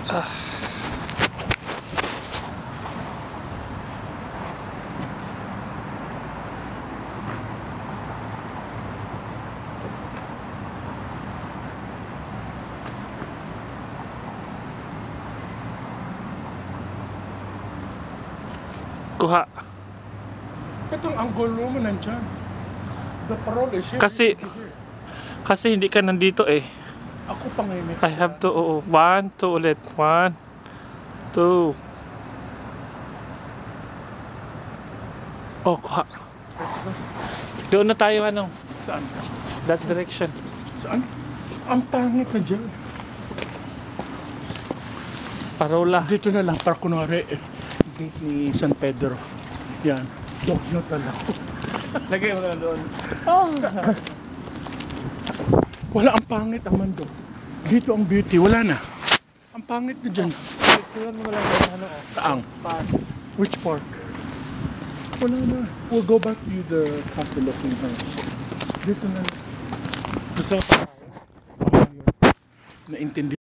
Ah. Kuha. Ba't ang angulo mo nandyan? The parole is here. Kasi hindi ka nandito eh. Ako pa ngayon. I have to, 1, 2 ulit. 1, 2. Oh, kuha. Let's go. Doon na tayo, ano? Saan? That direction. Saan? Ang pangit na dyan. Parola. Dito na lang, par kunwari, gate ni San Pedro. Yan. Dog na talaga. Lagay mo na doon. Oh. Wala, ang pangit ang mando. Dito ang beauty, wala na. Ang pangit na dyan. Tingnan mo lang yung ano, Taang. park. Which park? Wala na. We'll go back to the castle looking house. Dito na. Gusto ko pa tayo. Naintindi.